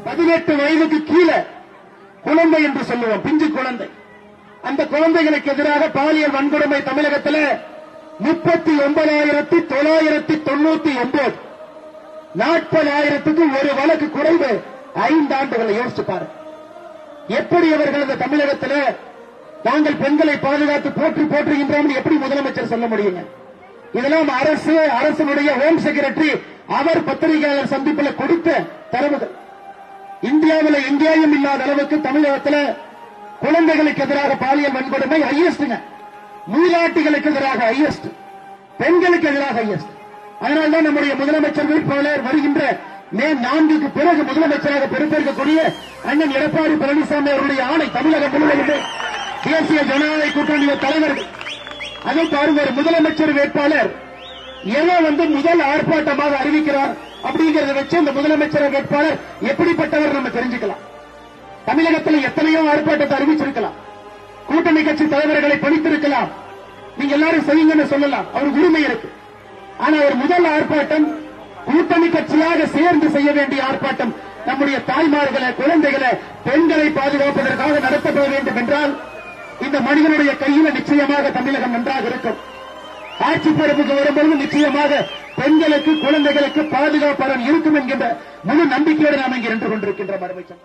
18 வயதுக்கு கீழே குழந்தை என்று சொல்லுவோம், பிஞ்சு குழந்தை. அந்த குழந்தைகளுக்கு எதிராக பாலியல் வன்கொடுமை தமிழகத்தில் 39,999, 40,000க்கு ஒரு வழக்கு குறைவு 5 ஆண்டுகளை யோசிச்சு பாருங்க. எப்படி அவர்கள் இந்த தமிழகத்தில் நாங்கள் பெண்களை பாதுகாத்து போற்றுகின்றோம் எப்படி முதலமைச்சர் சொல்ல முடியுங்க? இதெல்லாம் அரசனுடைய ஹோம் செக்ரட்டரி அவர் பத்திரிகையாளர் சந்திப்பில் கொடுத்த தரவுகள். இந்தியாவில் எங்கேயும் இல்லாத அளவுக்கு தமிழகத்தில் குழந்தைகளுக்கு எதிராக பாலியல் வன்கொடுமை ஹையஸ்ட்ங்க. மூதாட்டிகளுக்கு எதிராக ஹையஸ்ட், பெண்களுக்கு எதிராக ஹையஸ்ட். அதனால்தான் நம்முடைய முதலமைச்சர் வேட்பாளர் வருகின்ற மே 4க்கு பிறகு முதலமைச்சராக பொறுப்பேற்கக்கூடிய அண்ணன் எடப்பாடி பழனிசாமி அவருடைய ஆணை தமிழகம் முழுவதும் தேசிய ஜனநாயக கூட்டணிய தலைவர்கள். அதை பாருங்க, ஒரு முதலமைச்சர் வேட்பாளர் எதை முதல் ஆர்ப்பாட்டமாக அறிவிக்கிறார் அப்படிங்கறத வச்சு இந்த முதலமைச்சர் வேட்பாளர் எப்படிப்பட்டவர் நம்ம தெரிஞ்சுக்கலாம். தமிழகத்தில் எத்தனையோ ஆர்ப்பாட்டத்தை அறிவிச்சிருக்கலாம், கூட்டணி கட்சி தலைவர்களை பணித்திருக்கலாம், நீங்க எல்லாரும் செய்யுங்கன்னு சொல்லலாம், அவருக்கு உரிமை இருக்கு. ஆனா ஒரு முதல் ஆர்ப்பாட்டம் கூட்டணி கட்சியாக சேர்ந்து செய்ய வேண்டிய ஆர்ப்பாட்டம், நம்முடைய தாய்மார்களை, குழந்தைகளை, பெண்களை பாதுகாப்பதற்காக நடத்தப்பட வேண்டும் என்றால் இந்த மனிதனுடைய கையில் நிச்சயமாக தமிழகம் நன்றாக இருக்கும். ஆட்சி பொறுப்புக்கு வரும்போது நிச்சயமாக பெண்களுக்கு, குழந்தைகளுக்கு பாதுகாப்பாளர் இருக்கும் என்கின்ற முழு நம்பிக்கையோடு நாம் இங்கே நின்று கொண்டிருக்கின்ற மறுமைச்சம்.